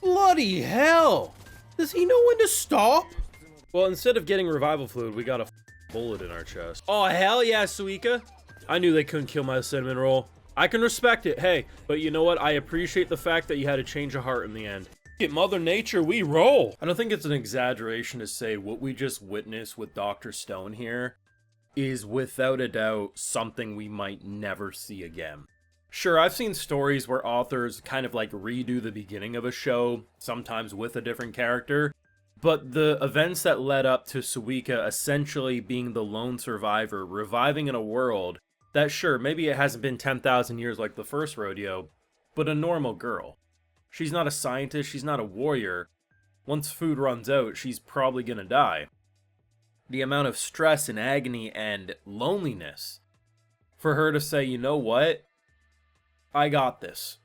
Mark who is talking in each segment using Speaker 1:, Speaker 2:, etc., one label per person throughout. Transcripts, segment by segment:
Speaker 1: Bloody hell! Does he know when to stop? Well, instead of getting revival fluid, we got a bullet in our chest. Oh, hell yeah, Suika. I knew they couldn't kill my cinnamon roll. I can respect it, hey. But you know what? I appreciate the fact that you had a change of heart in the end. At Mother Nature, we roll! I don't think it's an exaggeration to say what we just witnessed with Dr. Stone here is without a doubt something we might never see again. Sure, I've seen stories where authors kind of like redo the beginning of a show, sometimes with a different character, but the events that led up to Suika essentially being the lone survivor, reviving in a world that, sure, maybe it hasn't been 10,000 years like the first rodeo, but a normal girl. She's not a scientist, she's not a warrior. Once food runs out, she's probably gonna die. The amount of stress and agony and loneliness for her to say, you know what? I got this.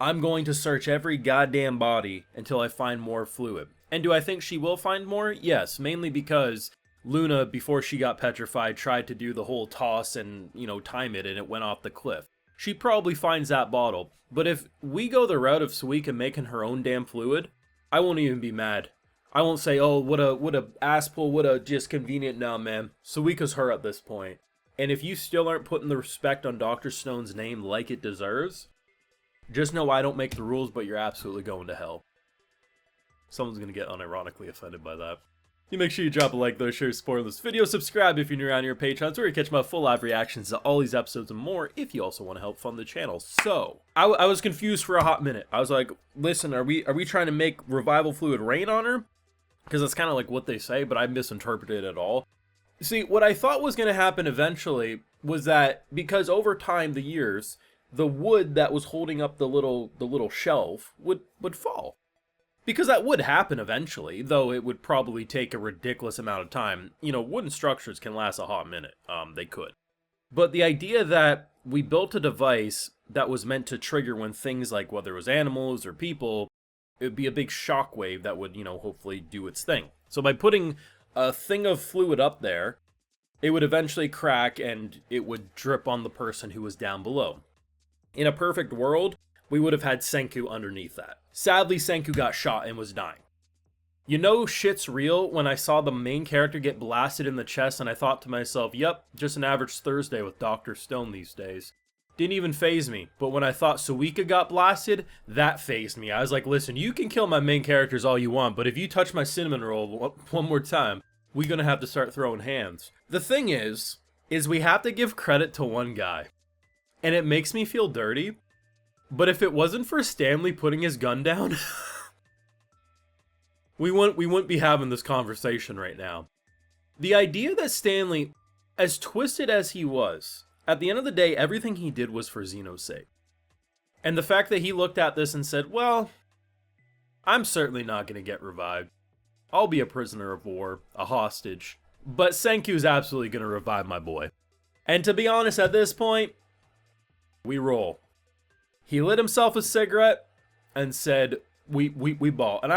Speaker 1: I'm going to search every goddamn body until I find more fluid. And do I think she will find more? Yes, mainly because Luna, before she got petrified, tried to do the whole toss and, time it, and it went off the cliff. She probably finds that bottle. But if we go the route of Suika making her own damn fluid, I won't even be mad. I won't say, oh, what a ass pull, what a just convenient. No, man. Suika's her at this point. And if you still aren't putting the respect on Dr. Stone's name like it deserves, just know I don't make the rules, but you're absolutely going to hell. Someone's going to get unironically offended by that. You make sure you drop a like though, share, support this video, subscribe if you're new around here, Patreon, where you catch my full live reactions to all these episodes and more if you also want to help fund the channel. So, I was confused for a hot minute. I was like, listen, are we trying to make revival fluid rain on her? Because that's kind of like what they say, but I misinterpreted it all. See, what I thought was going to happen eventually was that because over time, the years, the wood that was holding up the little shelf would fall. Because that would happen eventually, though it would probably take a ridiculous amount of time. Wooden structures can last a hot minute. They could. But the idea that we built a device that was meant to trigger when things like, whether it was animals or people, it would be a big shockwave that would, hopefully do its thing. So by putting a thing of fluid up there, it would eventually crack and it would drip on the person who was down below. In a perfect world, we would have had Senku underneath that. Sadly, Senku got shot and was dying. Shit's real when I saw the main character get blasted in the chest and I thought to myself, yep, just an average Thursday with Dr. Stone these days. Didn't even faze me, but when I thought Suika got blasted, that fazed me. I was like, listen, you can kill my main characters all you want, but if you touch my cinnamon roll one more time, we're gonna have to start throwing hands. The thing is we have to give credit to one guy. And it makes me feel dirty, but if it wasn't for Stanley putting his gun down, we wouldn't be having this conversation right now. The idea that Stanley, as twisted as he was, at the end of the day, everything he did was for Zeno's sake. And the fact that he looked at this and said, well, I'm certainly not going to get revived. I'll be a prisoner of war, a hostage. But Senku's absolutely going to revive my boy. And to be honest, at this point, we roll. He lit himself a cigarette and said, we ball. And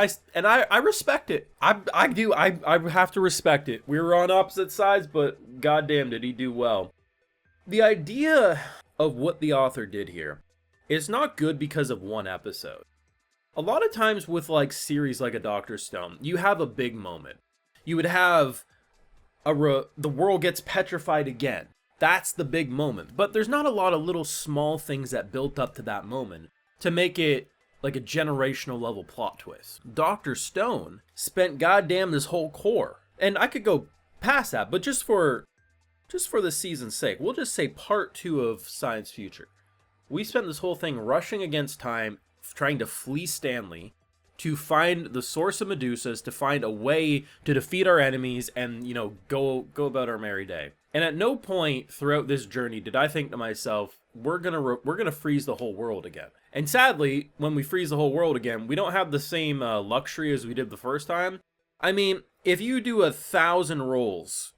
Speaker 1: I respect it. I do. I have to respect it. We were on opposite sides, but goddamn did he do well. The idea of what the author did here is not good because of one episode. A lot of times with series like a Dr. Stone, you have a big moment. You would have the world gets petrified again. That's the big moment. But there's not a lot of little small things that built up to that moment to make it like a generational level plot twist. Dr. Stone spent goddamn this whole core. And I could go past that, but just for the season's sake, we'll just say part 2 of Science Future. We spent this whole thing rushing against time, trying to flee Stanley, to find the source of Medusas, to find a way to defeat our enemies and, go about our merry day. And at no point throughout this journey did I think to myself, we're gonna freeze the whole world again. And sadly, when we freeze the whole world again, we don't have the same luxury as we did the first time. I mean, if you do 1,000 rolls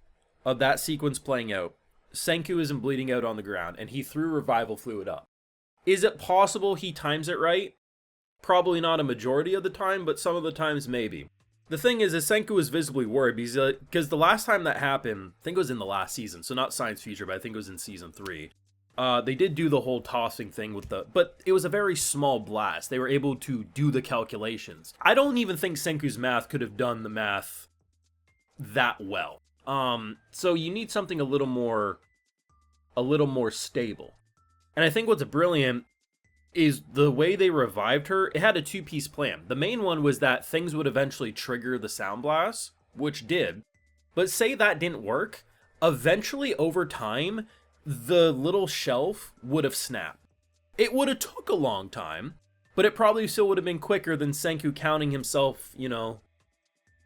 Speaker 1: of that sequence playing out, Senku isn't bleeding out on the ground, and he threw revival fluid up. Is it possible he times it right? Probably not a majority of the time, but some of the times maybe. The thing is Senku was visibly worried because the last time that happened, I think it was in the last season, so not Science Future, but I think it was in season 3. They did do the whole tossing thing with but it was a very small blast. They were able to do the calculations. I don't even think Senku's math could have done the math that well. So you need something a little more stable. And I think what's brilliant is the way they revived her. It had a two-piece plan. The main one was that things would eventually trigger the sound blast, which did. But say that didn't work, eventually over time, the little shelf would have snapped. It would have took a long time, but it probably still would have been quicker than Senku counting himself, you know,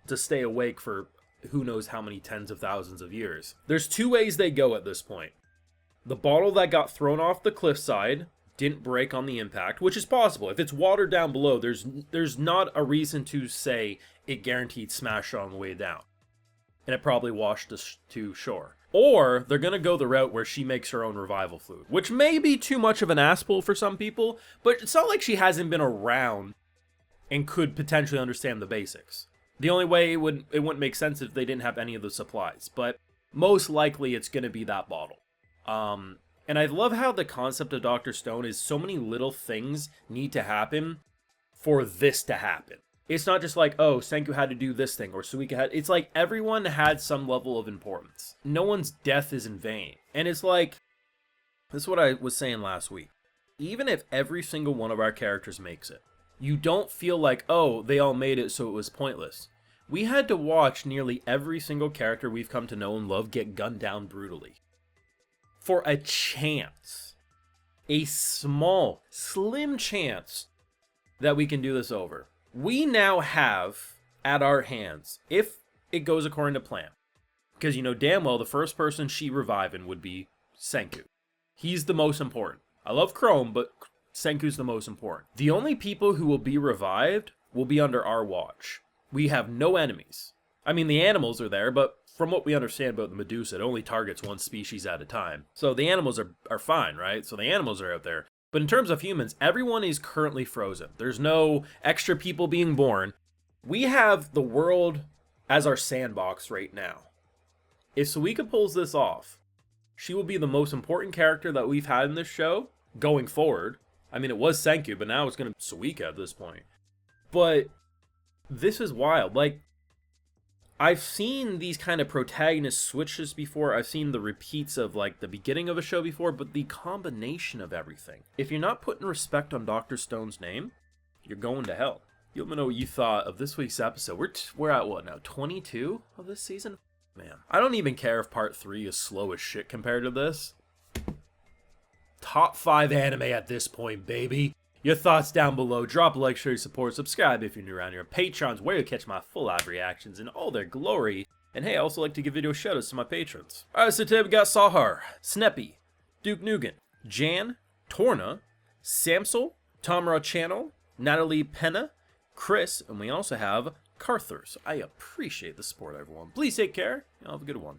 Speaker 1: to stay awake for who knows how many tens of thousands of years. There's two ways they go at this point. The bottle that got thrown off the cliffside didn't break on the impact, which is possible. If it's water down below, there's not a reason to say it guaranteed smashed on the way down. And it probably washed to shore. Or they're going to go the route where she makes her own revival fluid, which may be too much of an ass pull for some people, but it's not like she hasn't been around and could potentially understand the basics. The only way it wouldn't make sense if they didn't have any of the supplies, but most likely it's going to be that bottle. And I love how the concept of Dr. Stone is so many little things need to happen for this to happen. It's not just like, oh, Senku had to do this thing, or Suika had... It's like everyone had some level of importance. No one's death is in vain. And it's like... This is what I was saying last week. Even if every single one of our characters makes it, you don't feel like, oh, they all made it so it was pointless. We had to watch nearly every single character we've come to know and love get gunned down brutally. For a chance. A small, slim chance that we can do this over. We now have at our hands, if it goes according to plan, because you know damn well the first person she reviving would be Senku. He's the most important. I love Chrome, but Senku's the most important. The only people who will be revived will be under our watch. We have no enemies. I mean, the animals are there, but from what we understand about the Medusa, it only targets one species at a time. So the animals are fine, right? So the animals are out there. But in terms of humans, everyone is currently frozen. There's no extra people being born. We have the world as our sandbox right now. If Suika pulls this off, she will be the most important character that we've had in this show going forward. I mean, it was Senku, but now it's going to be Suika at this point. But this is wild. Like, I've seen these kind of protagonist switches before. I've seen the repeats of like the beginning of a show before, but the combination of everything. If you're not putting respect on Dr. Stone's name, you're going to hell. You'll let me know what you thought of this week's episode. We're at what now? 22 of this season? Man, I don't even care if part 3 is slow as shit compared to this. Top 5 anime at this point, baby. Your thoughts down below. Drop a like, share your support, subscribe if you're new around here. Patreon's where you'll catch my full live reactions in all their glory. And hey, I also like to give video shoutouts to my patrons. Alright, so today we got Sahar, Sneppy, Duke Nugan, Jan, Torna, Samsel, Tamara Channel, Natalie Penna, Chris, and we also have Carthurs. I appreciate the support, everyone. Please take care. Y'all have a good one.